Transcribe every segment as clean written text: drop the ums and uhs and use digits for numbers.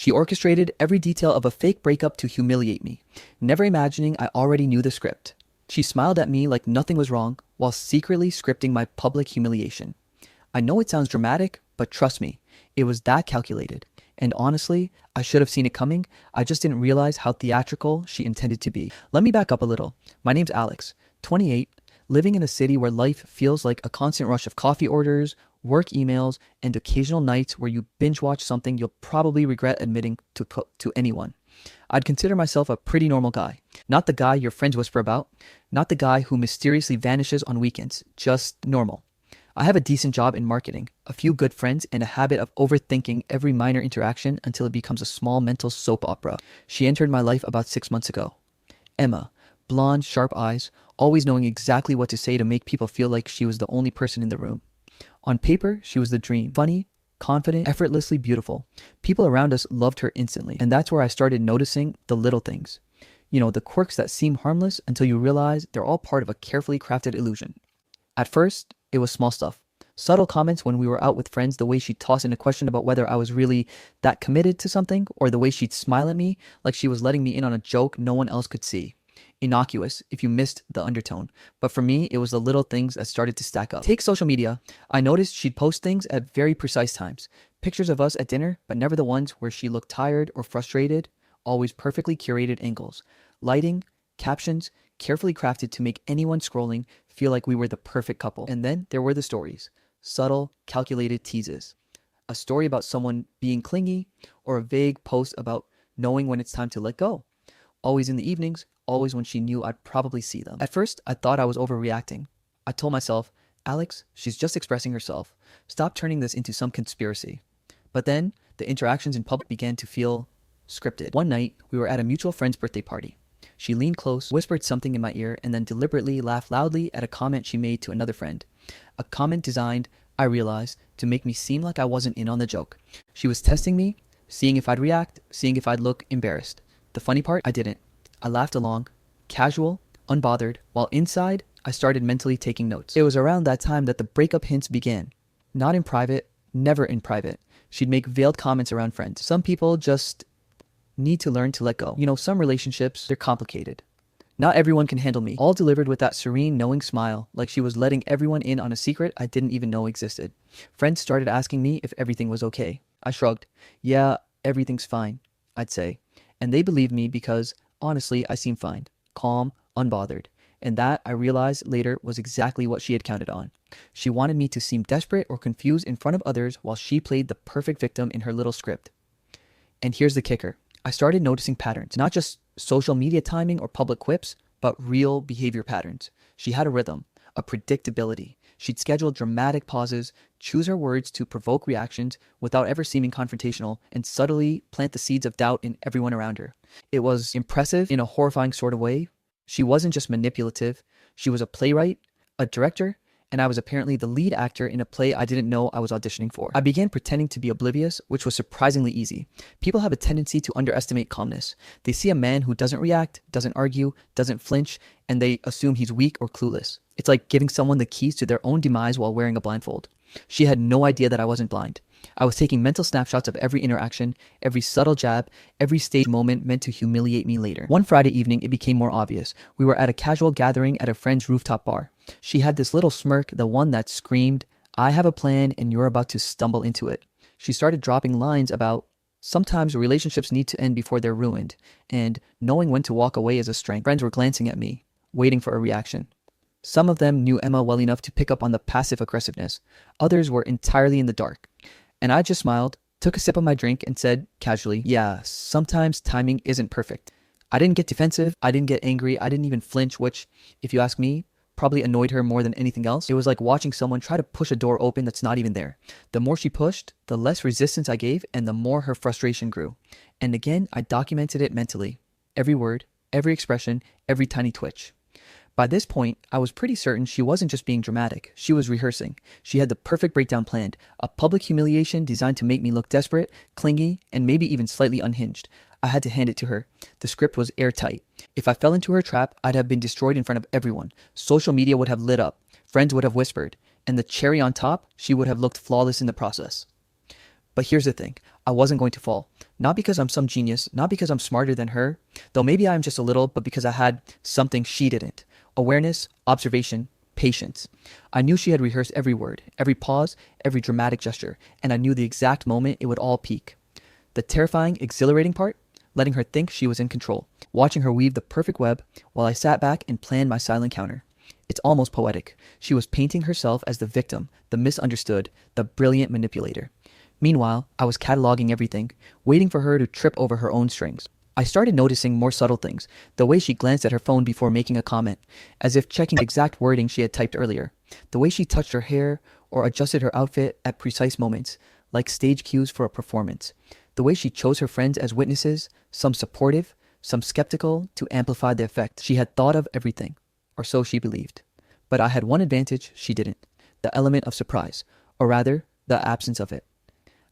She orchestrated every detail of a fake breakup to humiliate me, never imagining I already knew the script. She smiled at me like nothing was wrong while secretly scripting my public humiliation. I know it sounds dramatic, but trust me, it was that calculated. And honestly, I should have seen it coming. I just didn't realize how theatrical she intended to be. Let me back up a little. My name's Alex, 28, living in a city where life feels like a constant rush of coffee orders, work emails, and occasional nights where you binge watch something you'll probably regret admitting to anyone. I'd consider myself a pretty normal guy. Not the guy your friends whisper about, not the guy who mysteriously vanishes on weekends, just normal. I have a decent job in marketing, a few good friends, and a habit of overthinking every minor interaction until it becomes a small mental soap opera. She entered my life about 6 months ago. Emma, blonde, sharp eyes, always knowing exactly what to say to make people feel like she was the only person in the room. On paper, she was the dream. Funny, confident, effortlessly beautiful. People around us loved her instantly, and that's where I started noticing the little things. You know, the quirks that seem harmless until you realize they're all part of a carefully crafted illusion. At first, it was small stuff. Subtle comments when we were out with friends, the way she'd toss in a question about whether I was really that committed to something, or the way she'd smile at me like she was letting me in on a joke no one else could see. Innocuous if you missed the undertone, but for me, it was the little things that started to stack up. Take social media. I noticed she'd post things at very precise times. Pictures of us at dinner, but never the ones where she looked tired or frustrated, always perfectly curated angles. Lighting, captions, carefully crafted to make anyone scrolling feel like we were the perfect couple. And then there were the stories. Subtle, calculated teases. A story about someone being clingy, or a vague post about knowing when it's time to let go. Always in the evenings, always when she knew I'd probably see them. At first, I thought I was overreacting. I told myself, Alex, she's just expressing herself. Stop turning this into some conspiracy. But then, the interactions in public began to feel scripted. One night, we were at a mutual friend's birthday party. She leaned close, whispered something in my ear, and then deliberately laughed loudly at a comment she made to another friend. A comment designed, I realized, to make me seem like I wasn't in on the joke. She was testing me, seeing if I'd react, seeing if I'd look embarrassed. The funny part, I didn't. I laughed along, casual, unbothered, while inside, I started mentally taking notes. It was around that time that the breakup hints began. Not in private, never in private. She'd make veiled comments around friends. Some people just need to learn to let go. You know, some relationships, they're complicated. Not everyone can handle me. All delivered with that serene, knowing smile, like she was letting everyone in on a secret I didn't even know existed. Friends started asking me if everything was okay. I shrugged. Yeah, everything's fine, I'd say. And they believed me because, honestly, I seemed fine, calm, unbothered. And that, I realized later, was exactly what she had counted on. She wanted me to seem desperate or confused in front of others while she played the perfect victim in her little script. And here's the kicker. I started noticing patterns, not just social media timing or public quips, but real behavior patterns. She had a rhythm, a predictability. She'd schedule dramatic pauses, choose her words to provoke reactions without ever seeming confrontational, and subtly plant the seeds of doubt in everyone around her. It was impressive in a horrifying sort of way. She wasn't just manipulative. She was a playwright, a director, and I was apparently the lead actor in a play I didn't know I was auditioning for. I began pretending to be oblivious, which was surprisingly easy. People have a tendency to underestimate calmness. They see a man who doesn't react, doesn't argue, doesn't flinch, and they assume he's weak or clueless. It's like giving someone the keys to their own demise while wearing a blindfold. She had no idea that I wasn't blind. I was taking mental snapshots of every interaction, every subtle jab, every stage moment meant to humiliate me later. One Friday evening, it became more obvious. We were at a casual gathering at a friend's rooftop bar. She had this little smirk, the one that screamed, I have a plan and you're about to stumble into it. She started dropping lines about, sometimes relationships need to end before they're ruined, and knowing when to walk away is a strength. Friends were glancing at me, waiting for a reaction. Some of them knew Emma well enough to pick up on the passive aggressiveness. Others were entirely in the dark. And I just smiled, took a sip of my drink, and said casually, yeah, sometimes timing isn't perfect. I didn't get defensive, I didn't get angry, I didn't even flinch, which, if you ask me, probably annoyed her more than anything else. It was like watching someone try to push a door open that's not even there. The more she pushed, the less resistance I gave, and the more her frustration grew. And again, I documented it mentally. Every word, every expression, every tiny twitch. By this point, I was pretty certain she wasn't just being dramatic. She was rehearsing. She had the perfect breakdown planned, a public humiliation designed to make me look desperate, clingy, and maybe even slightly unhinged. I had to hand it to her. The script was airtight. If I fell into her trap, I'd have been destroyed in front of everyone. Social media would have lit up. Friends would have whispered. And the cherry on top, she would have looked flawless in the process. But here's the thing. I wasn't going to fall. Not because I'm some genius, not because I'm smarter than her, though maybe I am just a little, but because I had something she didn't. Awareness, observation, patience. I knew she had rehearsed every word, every pause, every dramatic gesture, and I knew the exact moment it would all peak. The terrifying, exhilarating part? Letting her think she was in control, watching her weave the perfect web while I sat back and planned my silent counter. It's almost poetic. She was painting herself as the victim, the misunderstood, the brilliant manipulator. Meanwhile, I was cataloging everything, waiting for her to trip over her own strings. I started noticing more subtle things, the way she glanced at her phone before making a comment, as if checking the exact wording she had typed earlier, the way she touched her hair or adjusted her outfit at precise moments, like stage cues for a performance, the way she chose her friends as witnesses, some supportive, some skeptical, to amplify the effect. She had thought of everything, or so she believed. But I had one advantage she didn't, the element of surprise, or rather, the absence of it.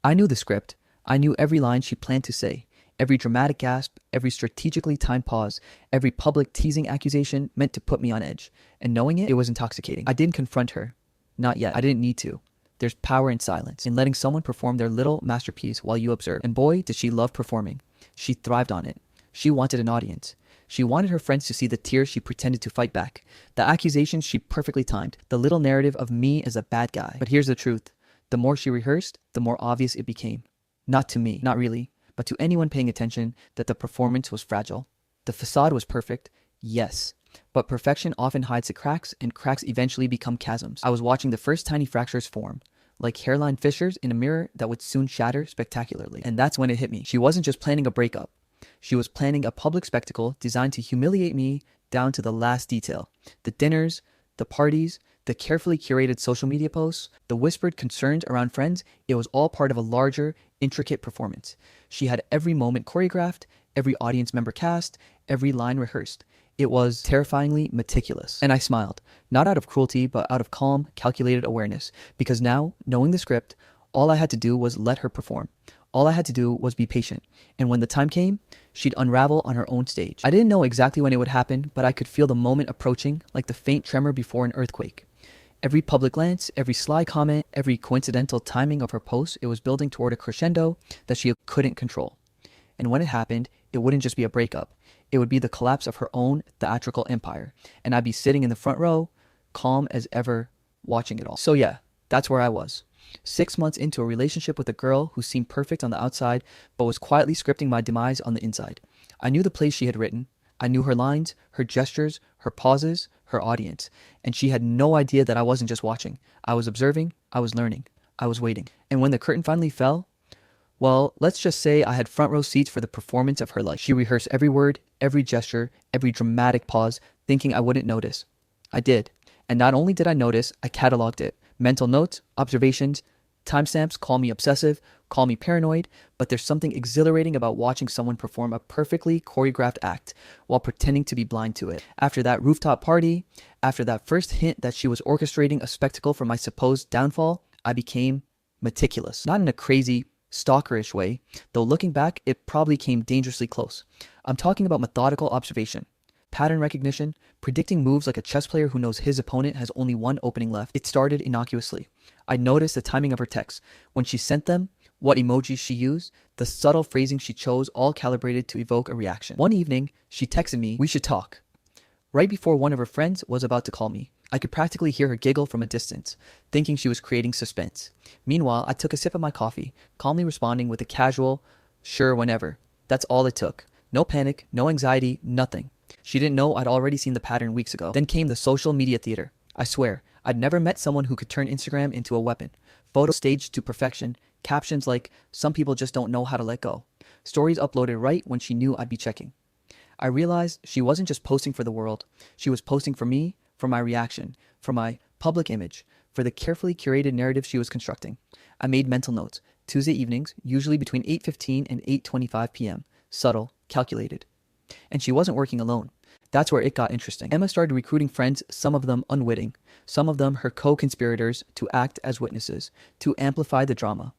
I knew the script. I knew every line she planned to say, every dramatic gasp, every strategically timed pause, every public teasing accusation meant to put me on edge. And knowing it, it was intoxicating. I didn't confront her. Not yet. I didn't need to. There's power in silence, in letting someone perform their little masterpiece while you observe. And boy, did she love performing. She thrived on it. She wanted an audience. She wanted her friends to see the tears she pretended to fight back, the accusations she perfectly timed, the little narrative of me as a bad guy. But here's the truth. The more she rehearsed, the more obvious it became. Not to me, not really, but to anyone paying attention, that the performance was fragile. The facade was perfect, yes, but perfection often hides the cracks, and cracks eventually become chasms. I was watching the first tiny fractures form, like hairline fissures in a mirror that would soon shatter spectacularly. And that's when it hit me. She wasn't just planning a breakup. She was planning a public spectacle designed to humiliate me down to the last detail. The dinners, the parties, the carefully curated social media posts, the whispered concerns around friends, it was all part of a larger, intricate performance. She had every moment choreographed, every audience member cast, every line rehearsed. It was terrifyingly meticulous. And I smiled, not out of cruelty, but out of calm, calculated awareness. Because now, knowing the script, all I had to do was let her perform. All I had to do was be patient. And when the time came, she'd unravel on her own stage. I didn't know exactly when it would happen, but I could feel the moment approaching, like the faint tremor before an earthquake. Every public glance, every sly comment, every coincidental timing of her post, it was building toward a crescendo that she couldn't control. And when it happened, it wouldn't just be a breakup. It would be the collapse of her own theatrical empire. And I'd be sitting in the front row, calm as ever, watching it all. So yeah, that's where I was. 6 months into a relationship with a girl who seemed perfect on the outside, but was quietly scripting my demise on the inside. I knew the plays she had written. I knew her lines, her gestures, her pauses, her audience. And she had no idea that I wasn't just watching. I was observing, I was learning, I was waiting. And when the curtain finally fell, well, let's just say I had front row seats for the performance of her life. She rehearsed every word, every gesture, every dramatic pause, thinking I wouldn't notice. I did. And not only did I notice, I cataloged it. Mental notes, observations, timestamps. Call me obsessive, call me paranoid, but there's something exhilarating about watching someone perform a perfectly choreographed act while pretending to be blind to it. After that rooftop party, after that first hint that she was orchestrating a spectacle for my supposed downfall, I became meticulous. Not in a crazy, stalkerish way, though looking back, it probably came dangerously close. I'm talking about methodical observation, pattern recognition, predicting moves like a chess player who knows his opponent has only one opening left. It started innocuously. I noticed the timing of her texts, when she sent them, what emojis she used, the subtle phrasing she chose, all calibrated to evoke a reaction. One evening, she texted me, "We should talk," right before one of her friends was about to call me. I could practically hear her giggle from a distance, thinking she was creating suspense. Meanwhile, I took a sip of my coffee, calmly responding with a casual, "Sure, whenever." That's all it took. No panic, no anxiety, nothing. She didn't know I'd already seen the pattern weeks ago. Then came the social media theater. I swear, I'd never met someone who could turn Instagram into a weapon. Photos staged to perfection, captions like, "Some people just don't know how to let go." Stories uploaded right when she knew I'd be checking. I realized she wasn't just posting for the world. She was posting for me, for my reaction, for my public image, for the carefully curated narrative she was constructing. I made mental notes. Tuesday evenings, usually between 8:15 and 8:25 p.m. Subtle, calculated. And she wasn't working alone. That's where it got interesting. Emma started recruiting friends, some of them unwitting, some of them her co-conspirators, to act as witnesses, to amplify the drama.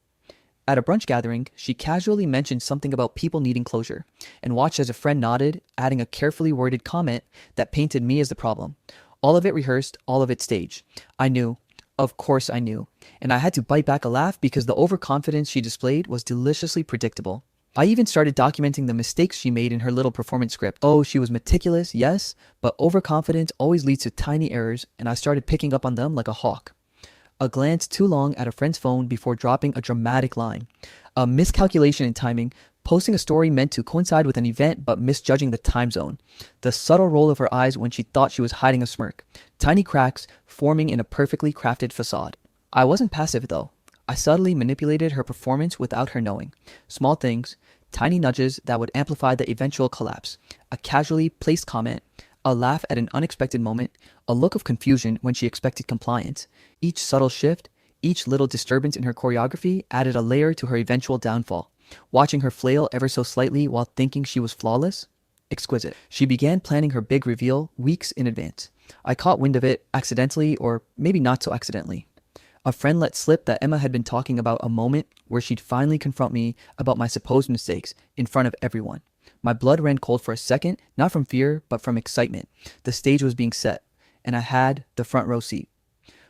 At a brunch gathering, she casually mentioned something about people needing closure, and watched as a friend nodded, adding a carefully worded comment that painted me as the problem. All of it rehearsed, all of it staged. I knew Of course I knew, and I had to bite back a laugh because the overconfidence she displayed was deliciously predictable. I even started documenting the mistakes she made in her little performance script. Oh, she was meticulous, yes, but overconfidence always leads to tiny errors, and I started picking up on them like a hawk. A glance too long at a friend's phone before dropping a dramatic line. A miscalculation in timing, posting a story meant to coincide with an event but misjudging the time zone. The subtle roll of her eyes when she thought she was hiding a smirk. Tiny cracks forming in a perfectly crafted facade. I wasn't passive though. I subtly manipulated her performance without her knowing. Small things, tiny nudges that would amplify the eventual collapse. A casually placed comment, a laugh at an unexpected moment, a look of confusion when she expected compliance. Each subtle shift, each little disturbance in her choreography added a layer to her eventual downfall. Watching her flail ever so slightly while thinking she was flawless? Exquisite. She began planning her big reveal weeks in advance. I caught wind of it accidentally, or maybe not so accidentally. A friend let slip that Emma had been talking about a moment where she'd finally confront me about my supposed mistakes in front of everyone. My blood ran cold for a second, not from fear, but from excitement. The stage was being set, and I had the front row seat.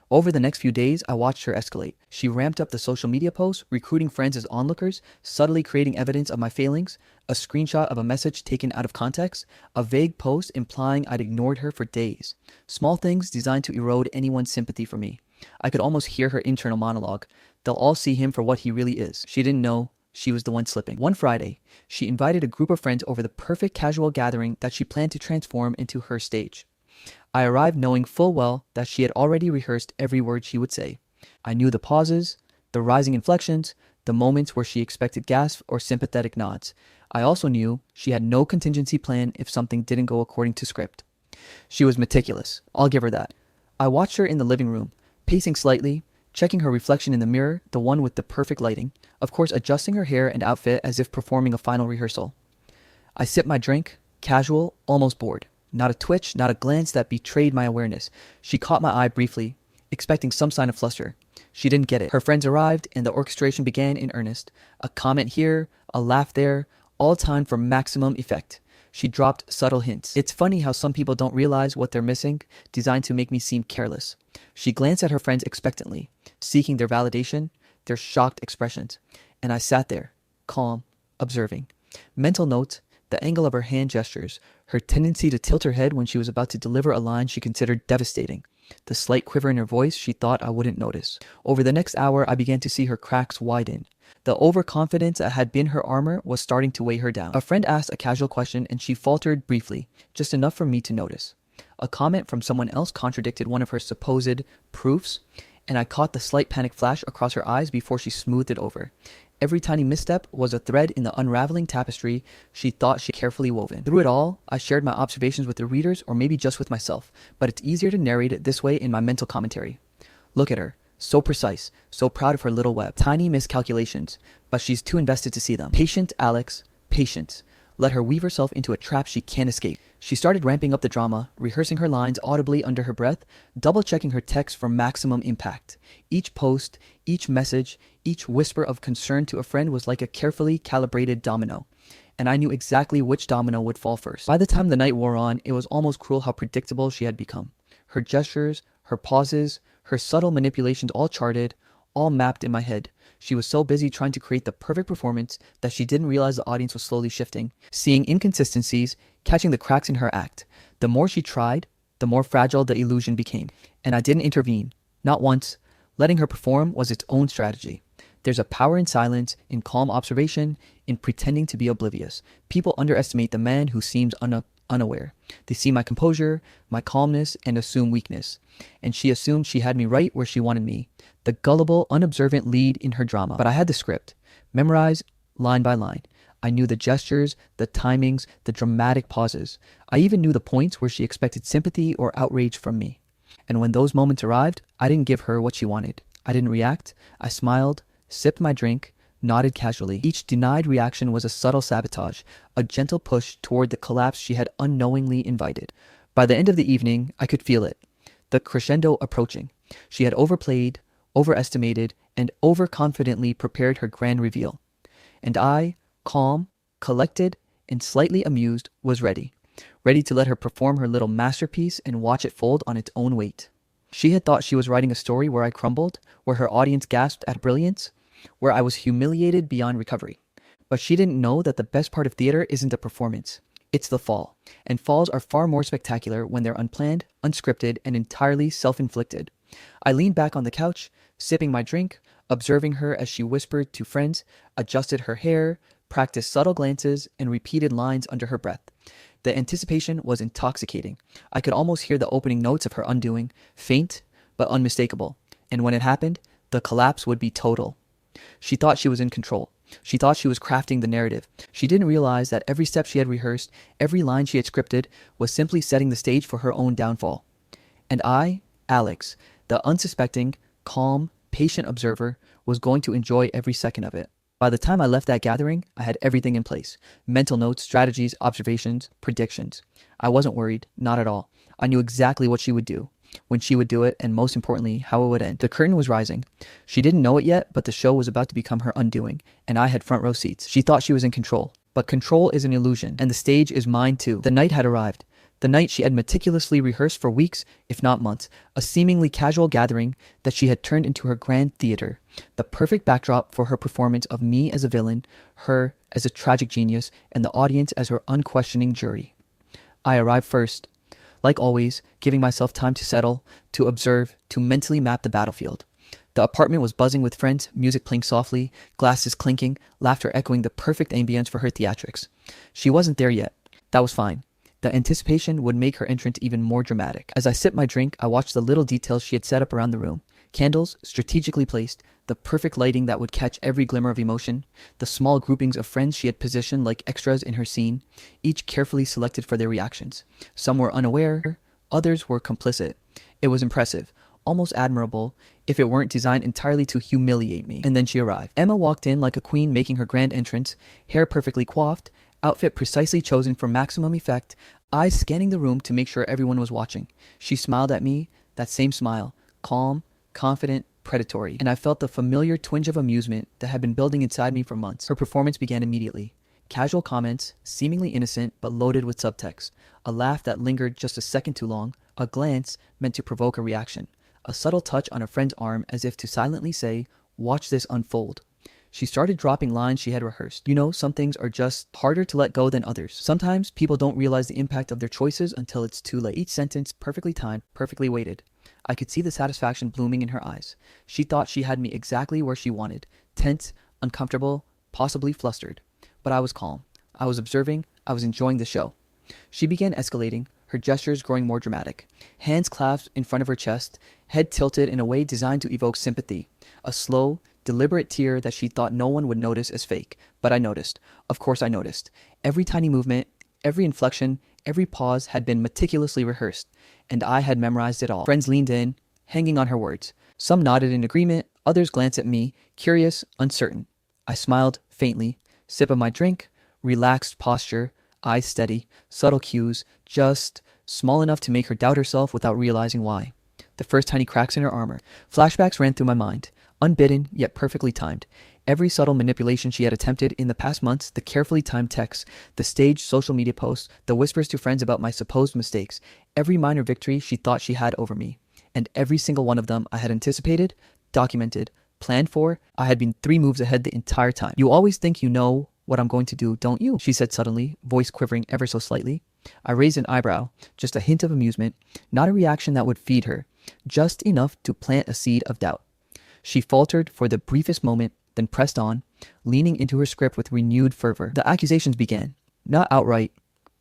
Over the next few days, I watched her escalate. She ramped up the social media posts, recruiting friends as onlookers, subtly creating evidence of my failings, a screenshot of a message taken out of context, a vague post implying I'd ignored her for days. Small things designed to erode anyone's sympathy for me. I could almost hear her internal monologue. They'll all see him for what he really is. She didn't know she was the one slipping. One Friday, she invited a group of friends over the perfect casual gathering that she planned to transform into her stage. I arrived knowing full well that she had already rehearsed every word she would say. I knew the pauses, the rising inflections, the moments where she expected gasps or sympathetic nods. I also knew she had no contingency plan if something didn't go according to script. She was meticulous, I'll give her that. I watched her in the living room, pacing slightly, checking her reflection in the mirror, the one with the perfect lighting, of course adjusting her hair and outfit as if performing a final rehearsal. I sipped my drink, casual, almost bored. Not a twitch, not a glance that betrayed my awareness. She caught my eye briefly, expecting some sign of fluster. She didn't get it. Her friends arrived, and the orchestration began in earnest. A comment here, a laugh there, all timed for maximum effect. She dropped subtle hints. It's funny how some people don't realize what they're missing, designed to make me seem careless. She glanced at her friends expectantly, seeking their validation, their shocked expressions. And I sat there, calm, observing. Mental note, the angle of her hand gestures, her tendency to tilt her head when she was about to deliver a line she considered devastating, the slight quiver in her voice she thought I wouldn't notice. Over the next hour, I began to see her cracks widen. The overconfidence that had been her armor was starting to weigh her down. A friend asked a casual question and she faltered briefly, just enough for me to notice. A comment from someone else contradicted one of her supposed proofs, and I caught the slight panic flash across her eyes before she smoothed it over. Every tiny misstep was a thread in the unraveling tapestry she thought she carefully woven. Through it all, I shared my observations with the readers or maybe just with myself, but it's easier to narrate it this way in my mental commentary. Look at her. So precise, so proud of her little web. Tiny miscalculations, but she's too invested to see them. Patient, Alex, patient. Let her weave herself into a trap she can't escape. She started ramping up the drama, rehearsing her lines audibly under her breath, double-checking her text for maximum impact. Each post, each message, each whisper of concern to a friend was like a carefully calibrated domino, and I knew exactly which domino would fall first. By the time the night wore on, it was almost cruel how predictable she had become. Her gestures, her pauses, her subtle manipulations all charted, all mapped in my head. She was so busy trying to create the perfect performance that she didn't realize the audience was slowly shifting, seeing inconsistencies, catching the cracks in her act. The more she tried, the more fragile the illusion became. And I didn't intervene, not once. Letting her perform was its own strategy. There's a power in silence, in calm observation, in pretending to be oblivious. People underestimate the man who seems unaware. They see my composure, my calmness, and assume weakness. And she assumed she had me right where she wanted me. The gullible, unobservant lead in her drama. But I had the script, memorized line by line. I knew the gestures, the timings, the dramatic pauses. I even knew the points where she expected sympathy or outrage from me. And when those moments arrived, I didn't give her what she wanted. I didn't react. I smiled, sipped my drink, nodded casually. Each denied reaction was a subtle sabotage, a gentle push toward the collapse she had unknowingly invited. By the end of the evening, I could feel it, the crescendo approaching. She had overplayed, overestimated, and overconfidently prepared her grand reveal. And I, calm, collected, and slightly amused, was ready to let her perform her little masterpiece and watch it fold on its own weight. She had thought she was writing a story where I crumbled, where her audience gasped at brilliance, where I was humiliated beyond recovery. But she didn't know that the best part of theater isn't the performance. It's the fall. And falls are far more spectacular when they're unplanned, unscripted, and entirely self-inflicted. I leaned back on the couch, sipping my drink, observing her as she whispered to friends, adjusted her hair, practiced subtle glances, and repeated lines under her breath. The anticipation was intoxicating. I could almost hear the opening notes of her undoing, faint but unmistakable. And when it happened, the collapse would be total. She thought she was in control. She thought she was crafting the narrative. She didn't realize that every step she had rehearsed, every line she had scripted, was simply setting the stage for her own downfall. And I, Alex, the unsuspecting, calm, patient observer, was going to enjoy every second of it. By the time I left that gathering, I had everything in place. Mental notes, strategies, observations, predictions. I wasn't worried, not at all. I knew exactly what she would do, when she would do it, and most importantly, how it would end. The curtain was rising. She didn't know it yet, but the show was about to become her undoing, and I had front row seats. She thought she was in control, but control is an illusion, and the stage is mine too. The night had arrived. The night she had meticulously rehearsed for weeks, if not months, a seemingly casual gathering that she had turned into her grand theater, the perfect backdrop for her performance of me as a villain, her as a tragic genius, and the audience as her unquestioning jury. I arrived first, like always, giving myself time to settle, to observe, to mentally map the battlefield. The apartment was buzzing with friends, music playing softly, glasses clinking, laughter echoing the perfect ambience for her theatrics. She wasn't there yet. That was fine. The anticipation would make her entrance even more dramatic. As I sipped my drink, I watched the little details she had set up around the room. Candles, strategically placed, the perfect lighting that would catch every glimmer of emotion, the small groupings of friends she had positioned like extras in her scene, each carefully selected for their reactions. Some were unaware, others were complicit. It was impressive, almost admirable, if it weren't designed entirely to humiliate me. And then she arrived. Emma walked in like a queen making her grand entrance, hair perfectly coiffed, outfit precisely chosen for maximum effect, eyes scanning the room to make sure everyone was watching. She smiled at me, that same smile, calm, confident, predatory, and I felt the familiar twinge of amusement that had been building inside me for months. Her performance began immediately. Casual comments, seemingly innocent but loaded with subtext, a laugh that lingered just a second too long, a glance meant to provoke a reaction, a subtle touch on a friend's arm as if to silently say, "Watch this unfold." She started dropping lines she had rehearsed. You know, some things are just harder to let go than others. Sometimes people don't realize the impact of their choices until it's too late. Each sentence perfectly timed, perfectly weighted. I could see the satisfaction blooming in her eyes. She thought she had me exactly where she wanted. Tense, uncomfortable, possibly flustered. But I was calm. I was observing. I was enjoying the show. She began escalating, her gestures growing more dramatic. Hands clasped in front of her chest, head tilted in a way designed to evoke sympathy. A slow, deliberate tear that she thought no one would notice as fake. But I noticed. Of course I noticed. Every tiny movement, every inflection, every pause had been meticulously rehearsed, and I had memorized it all. Friends leaned in, hanging on her words. Some nodded in agreement, others glanced at me, curious, uncertain. I smiled faintly, sip of my drink, relaxed posture, eyes steady, subtle cues, just small enough to make her doubt herself without realizing why. The first tiny cracks in her armor. Flashbacks ran through my mind, unbidden yet perfectly timed. Every subtle manipulation she had attempted in the past months, the carefully timed texts, the staged social media posts, the whispers to friends about my supposed mistakes, every minor victory she thought she had over me. And every single one of them I had anticipated, documented, planned for. I had been 3 moves ahead the entire time. "You always think you know what I'm going to do, don't you?" she said suddenly, voice quivering ever so slightly. I raised an eyebrow, just a hint of amusement, not a reaction that would feed her, just enough to plant a seed of doubt. She faltered for the briefest moment, then pressed on, leaning into her script with renewed fervor. The accusations began, not outright,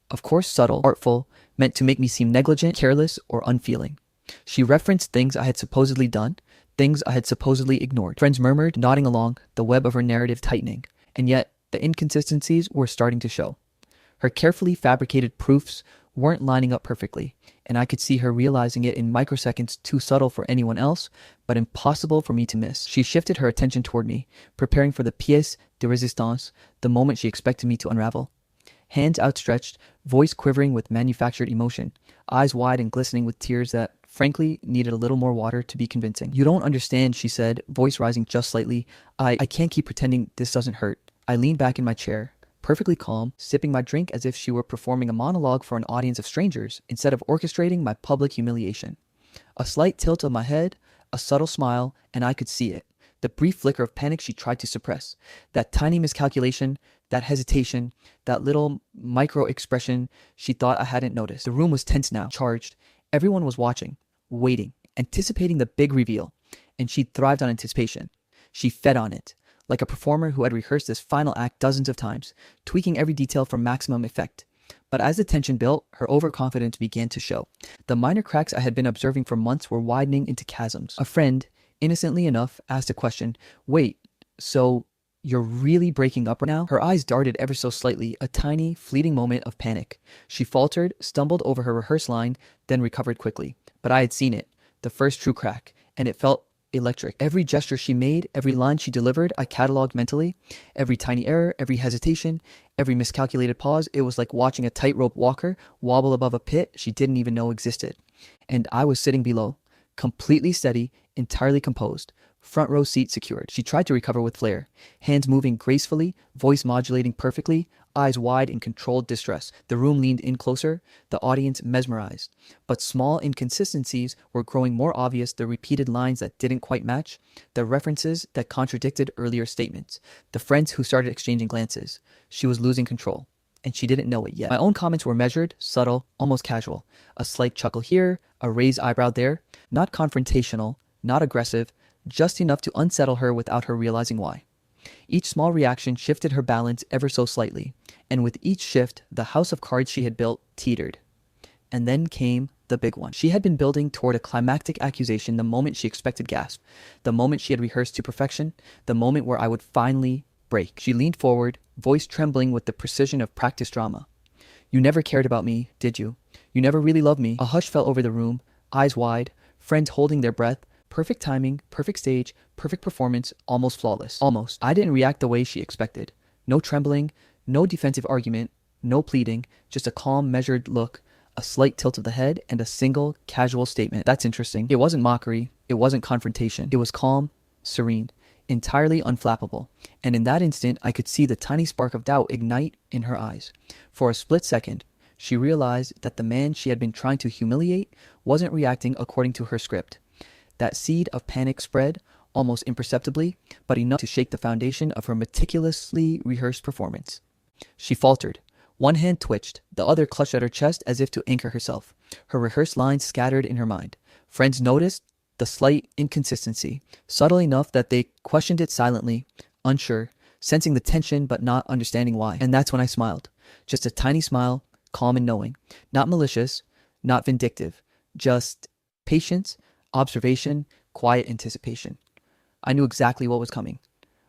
of course subtle, artful, meant to make me seem negligent, careless, or unfeeling. She referenced things I had supposedly done, things I had supposedly ignored. Friends murmured, nodding along, the web of her narrative tightening, and yet the inconsistencies were starting to show. Her carefully fabricated proofs weren't lining up perfectly, and I could see her realizing it in microseconds, too subtle for anyone else, but impossible for me to miss. She shifted her attention toward me, preparing for the pièce de résistance, the moment she expected me to unravel. Hands outstretched, voice quivering with manufactured emotion, eyes wide and glistening with tears that, frankly, needed a little more water to be convincing. "You don't understand," she said, voice rising just slightly. I can't keep pretending this doesn't hurt." I leaned back in my chair, perfectly calm, sipping my drink as if she were performing a monologue for an audience of strangers instead of orchestrating my public humiliation. A slight tilt of my head, a subtle smile, and I could see it. The brief flicker of panic she tried to suppress. That tiny miscalculation, that hesitation, that little micro expression she thought I hadn't noticed. The room was tense now, charged. Everyone was watching, waiting, anticipating the big reveal. And she thrived on anticipation. She fed on it, like a performer who had rehearsed this final act dozens of times, tweaking every detail for maximum effect. But as the tension built, her overconfidence began to show. The minor cracks I had been observing for months were widening into chasms. A friend, innocently enough, asked a question. Wait, so you're really breaking up right now? Her eyes darted ever so slightly, a tiny, fleeting moment of panic. She faltered, stumbled over her rehearsed line, then recovered quickly. But I had seen it, the first true crack, and it felt electric. Every gesture she made, every line she delivered, I cataloged mentally. Every tiny error, every hesitation, every miscalculated pause, it was like watching a tightrope walker wobble above a pit she didn't even know existed. And I was sitting below, completely steady, entirely composed, front row seat secured. She tried to recover with flair, hands moving gracefully, voice modulating perfectly, eyes wide in controlled distress. The room leaned in closer, the audience mesmerized. But small inconsistencies were growing more obvious, the repeated lines that didn't quite match, the references that contradicted earlier statements, the friends who started exchanging glances. She was losing control, and she didn't know it yet. My own comments were measured, subtle, almost casual. A slight chuckle here, a raised eyebrow there, not confrontational, not aggressive, just enough to unsettle her without her realizing why. Each small reaction shifted her balance ever so slightly, and with each shift, the house of cards she had built teetered. And then came the big one. She had been building toward a climactic accusation the moment she expected gasp, the moment she had rehearsed to perfection, the moment where I would finally break. She leaned forward, voice trembling with the precision of practiced drama. You never cared about me, did you? You never really loved me. A hush fell over the room, eyes wide, friends holding their breath. Perfect timing, perfect stage, perfect performance, almost flawless. Almost. I didn't react the way she expected. No trembling, no defensive argument, no pleading, just a calm, measured look, a slight tilt of the head, and a single, casual statement. That's interesting. It wasn't mockery. It wasn't confrontation. It was calm, serene, entirely unflappable. And in that instant, I could see the tiny spark of doubt ignite in her eyes. For a split second, she realized that the man she had been trying to humiliate wasn't reacting according to her script. That seed of panic spread, almost imperceptibly, but enough to shake the foundation of her meticulously rehearsed performance. She faltered. One hand twitched, the other clutched at her chest as if to anchor herself. Her rehearsed lines scattered in her mind. Friends noticed the slight inconsistency, subtle enough that they questioned it silently, unsure, sensing the tension but not understanding why. And that's when I smiled. Just a tiny smile, calm and knowing. Not malicious, not vindictive. Just patience, observation, quiet anticipation. I knew exactly what was coming.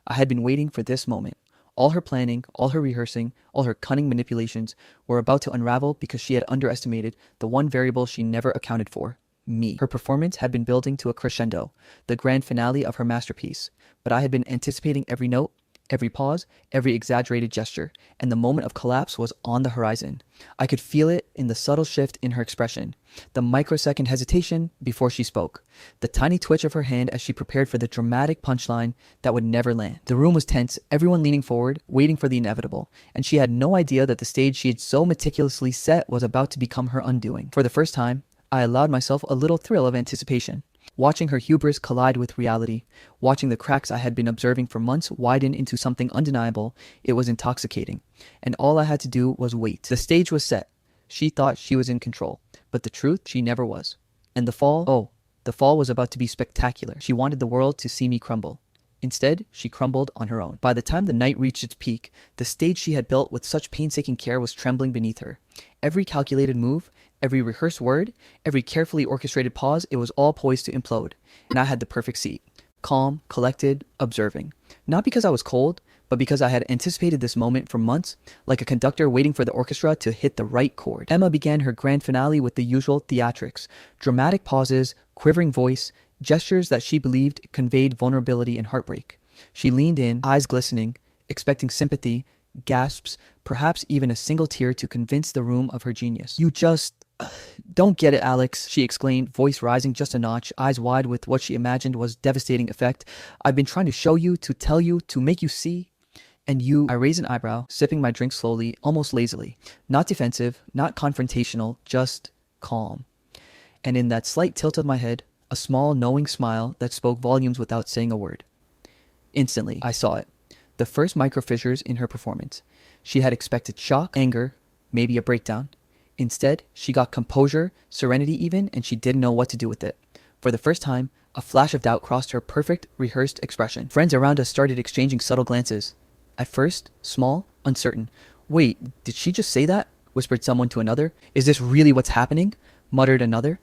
I had been waiting for this moment. All her planning, all her rehearsing, all her cunning manipulations were about to unravel because she had underestimated the one variable she never accounted for, me. Her performance had been building to a crescendo, the grand finale of her masterpiece, but I had been anticipating every note, every pause, every exaggerated gesture, and the moment of collapse was on the horizon. I could feel it in the subtle shift in her expression, the microsecond hesitation before she spoke, the tiny twitch of her hand as she prepared for the dramatic punchline that would never land. The room was tense, everyone leaning forward, waiting for the inevitable, and she had no idea that the stage she had so meticulously set was about to become her undoing. For the first time, I allowed myself a little thrill of anticipation. Watching her hubris collide with reality, watching the cracks I had been observing for months widen into something undeniable, it was intoxicating. And all I had to do was wait. The stage was set. She thought she was in control, but the truth, she never was. And the fall was about to be spectacular. She wanted the world to see me crumble. Instead, she crumbled on her own. By the time the night reached its peak, the stage she had built with such painstaking care was trembling beneath her. Every calculated move, every rehearsed word, every carefully orchestrated pause, it was all poised to implode. And I had the perfect seat. Calm, collected, observing. Not because I was cold, but because I had anticipated this moment for months, like a conductor waiting for the orchestra to hit the right chord. Emma began her grand finale with the usual theatrics, dramatic pauses, quivering voice, gestures that she believed conveyed vulnerability and heartbreak. She leaned in, eyes glistening, expecting sympathy, gasps, perhaps even a single tear to convince the room of her genius. You just don't get it, Alex, she exclaimed, voice rising just a notch, eyes wide with what she imagined was devastating effect. I've been trying to show you, to tell you, to make you see. And you, I raised an eyebrow, sipping my drink slowly, almost lazily. Not defensive, not confrontational, just calm. and in that slight tilt of my head, a small, knowing smile that spoke volumes without saying a word. Instantly, I saw it. The first micro fissures in her performance. She had expected shock, anger, maybe a breakdown. Instead, she got composure, serenity even, and she didn't know what to do with it. For the first time, a flash of doubt crossed her perfect, rehearsed expression. Friends around us started exchanging subtle glances. At first, small, uncertain. "Wait, did she just say that?" whispered someone to another. "Is this really what's happening?" muttered another.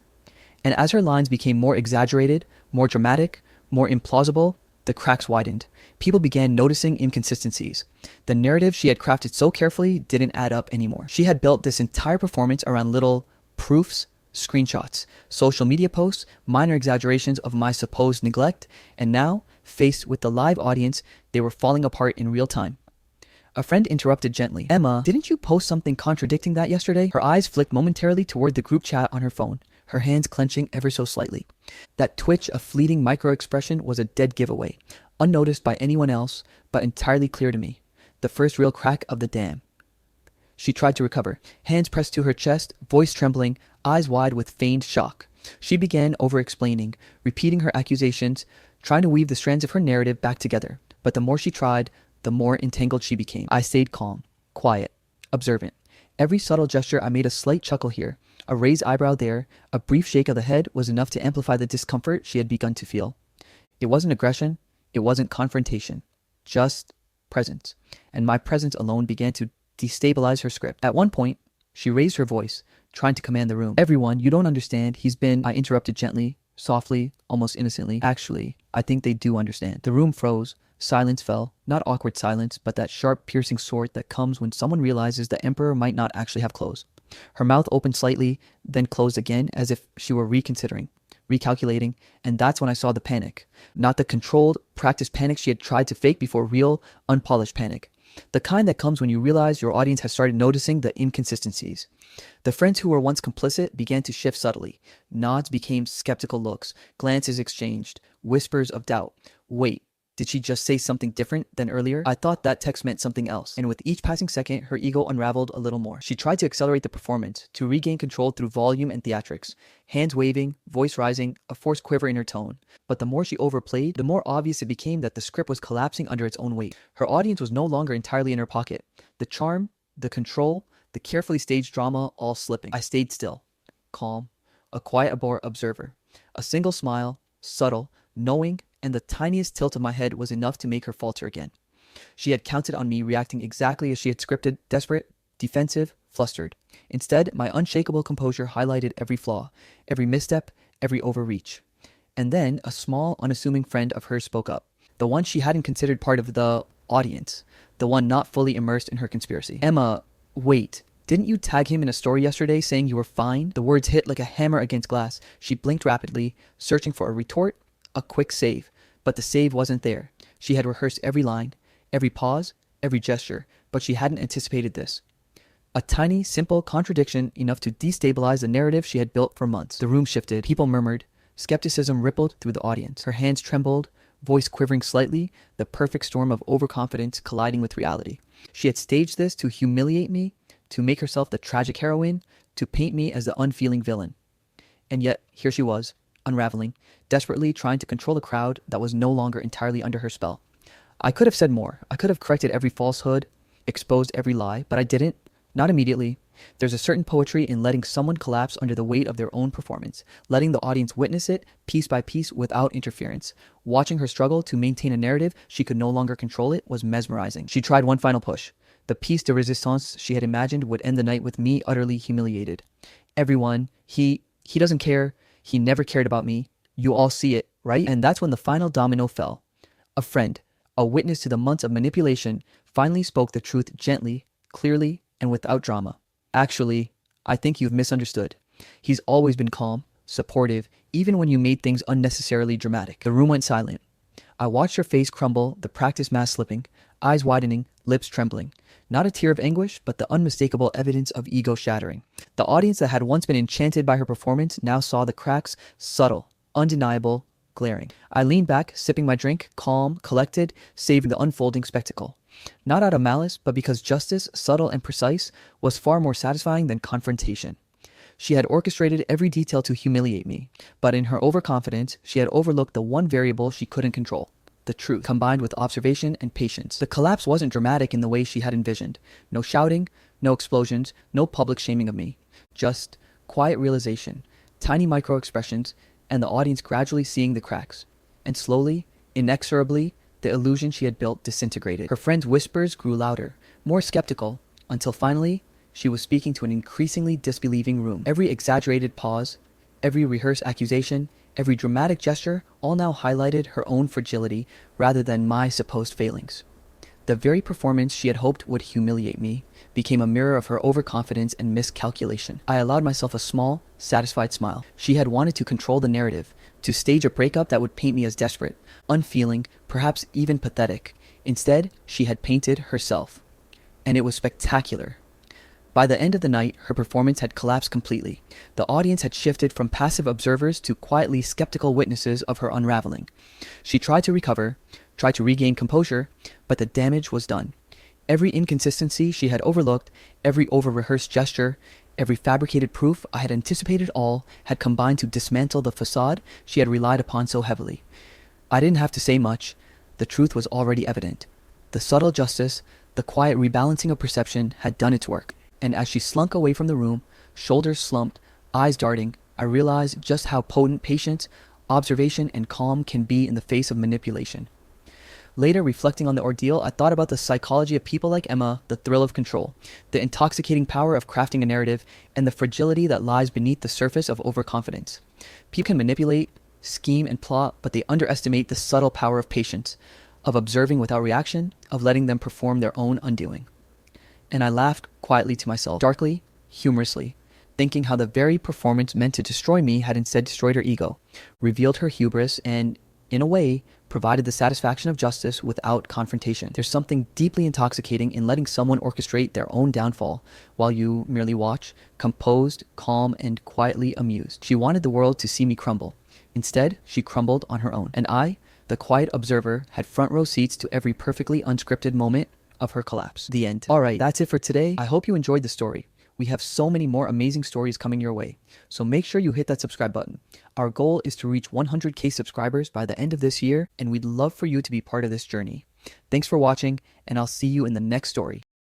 And as her lines became more exaggerated, more dramatic, more implausible, the cracks widened. People began noticing inconsistencies. The narrative she had crafted so carefully didn't add up anymore. She had built this entire performance around little proofs, screenshots, social media posts, minor exaggerations of my supposed neglect, and now, faced with the live audience, they were falling apart in real time. A friend interrupted gently. "Emma, didn't you post something contradicting that yesterday?" Her eyes flicked momentarily toward the group chat on her phone, her hands clenching ever so slightly. That twitch of fleeting micro-expression was a dead giveaway, unnoticed by anyone else, but entirely clear to me. The first real crack of the dam. She tried to recover, hands pressed to her chest, voice trembling, eyes wide with feigned shock. She began over-explaining, repeating her accusations, trying to weave the strands of her narrative back together. But the more she tried, the more entangled she became. I stayed calm, quiet, observant. Every subtle gesture I made a slight chuckle here, a raised eyebrow there, a brief shake of the head was enough to amplify the discomfort she had begun to feel. It wasn't aggression, it wasn't confrontation, just presence. And my presence alone began to destabilize her script. At one point, she raised her voice, trying to command the room. "Everyone, you don't understand. I interrupted gently, softly, almost innocently. "Actually, I think they do understand." The room froze. Silence fell. Not awkward silence, but that sharp, piercing sort that comes when someone realizes the emperor might not actually have clothes. Her mouth opened slightly, then closed again, as if she were reconsidering, recalculating, and that's when I saw the panic. Not the controlled, practiced panic she had tried to fake before, real, unpolished panic. The kind that comes when you realize your audience has started noticing the inconsistencies. The friends who were once complicit began to shift subtly. Nods became skeptical looks, glances exchanged, whispers of doubt. "Wait, did she just say something different than earlier?" I thought that text meant something else, and with each passing second, her ego unraveled a little more. She tried to accelerate the performance, to regain control through volume and theatrics, hands waving, voice rising, a forced quiver in her tone. But the more she overplayed, the more obvious it became that the script was collapsing under its own weight. Her audience was no longer entirely in her pocket. The charm, the control, the carefully staged drama all slipping. I stayed still, calm, a quiet observer. A single smile, subtle, knowing, and the tiniest tilt of my head was enough to make her falter again. She had counted on me reacting exactly as she had scripted, desperate, defensive, flustered. Instead, my unshakable composure highlighted every flaw, every misstep, every overreach. And then a small, unassuming friend of hers spoke up, the one she hadn't considered part of the audience, the one not fully immersed in her conspiracy. "Emma, wait. Didn't you tag him in a story yesterday saying you were fine?" The words hit like a hammer against glass. She blinked rapidly, searching for a retort, a quick save. But the save wasn't there. She had rehearsed every line, every pause, every gesture, but she hadn't anticipated this. A tiny, simple contradiction enough to destabilize the narrative she had built for months. The room shifted, people murmured, skepticism rippled through the audience. Her hands trembled, voice quivering slightly, the perfect storm of overconfidence colliding with reality. She had staged this to humiliate me, to make herself the tragic heroine, to paint me as the unfeeling villain. And yet, here she was, unraveling, desperately trying to control a crowd that was no longer entirely under her spell. I could have said more. I could have corrected every falsehood, exposed every lie, but I didn't. Not immediately. There's a certain poetry in letting someone collapse under the weight of their own performance, letting the audience witness it piece by piece without interference. Watching her struggle to maintain a narrative she could no longer control it was mesmerizing. She tried one final push. The piece de resistance she had imagined would end the night with me utterly humiliated. "Everyone, he doesn't care. He never cared about me. You all see it, right?" And that's when the final domino fell. A friend, a witness to the months of manipulation, finally spoke the truth gently, clearly, and without drama. "Actually, I think you've misunderstood. He's always been calm, supportive, even when you made things unnecessarily dramatic." The room went silent. I watched her face crumble, the practice mask slipping, eyes widening, lips trembling. Not a tear of anguish, but the unmistakable evidence of ego shattering. The audience that had once been enchanted by her performance now saw the cracks, subtle, undeniable, glaring. I leaned back, sipping my drink, calm, collected, savoring the unfolding spectacle. Not out of malice, but because justice, subtle and precise, was far more satisfying than confrontation. She had orchestrated every detail to humiliate me, but in her overconfidence, she had overlooked the one variable she couldn't control: the truth, combined with observation and patience. The collapse wasn't dramatic in the way she had envisioned. No shouting, no explosions, no public shaming of me. Just quiet realization, tiny micro expressions, and the audience gradually seeing the cracks. And slowly, inexorably, the illusion she had built disintegrated. Her friends' whispers grew louder, more skeptical, until finally, she was speaking to an increasingly disbelieving room. Every exaggerated pause, every rehearsed accusation, every dramatic gesture all now highlighted her own fragility rather than my supposed failings. The very performance she had hoped would humiliate me became a mirror of her overconfidence and miscalculation. I allowed myself a small, satisfied smile. She had wanted to control the narrative, to stage a breakup that would paint me as desperate, unfeeling, perhaps even pathetic. Instead, she had painted herself. And it was spectacular. By the end of the night, her performance had collapsed completely. The audience had shifted from passive observers to quietly skeptical witnesses of her unraveling. She tried to recover, tried to regain composure, but the damage was done. Every inconsistency she had overlooked, every over-rehearsed gesture, every fabricated proof I had anticipated all had combined to dismantle the facade she had relied upon so heavily. I didn't have to say much. The truth was already evident. The subtle justice, the quiet rebalancing of perception had done its work. And as she slunk away from the room, shoulders slumped, eyes darting, I realized just how potent patience, observation, and calm can be in the face of manipulation. Later, reflecting on the ordeal, I thought about the psychology of people like Emma, the thrill of control, the intoxicating power of crafting a narrative, and the fragility that lies beneath the surface of overconfidence. People can manipulate, scheme, and plot, but they underestimate the subtle power of patience, of observing without reaction, of letting them perform their own undoing. And I laughed quietly to myself, darkly, humorously, thinking how the very performance meant to destroy me had instead destroyed her ego, revealed her hubris, and, in a way, provided the satisfaction of justice without confrontation. There's something deeply intoxicating in letting someone orchestrate their own downfall while you merely watch, composed, calm, and quietly amused. She wanted the world to see me crumble. Instead, she crumbled on her own. And I, the quiet observer, had front row seats to every perfectly unscripted moment of her collapse. The end. Alright, that's it for today. I hope you enjoyed the story. We have so many more amazing stories coming your way, so make sure you hit that subscribe button. Our goal is to reach 100K subscribers by the end of this year, and we'd love for you to be part of this journey. Thanks for watching, and I'll see you in the next story.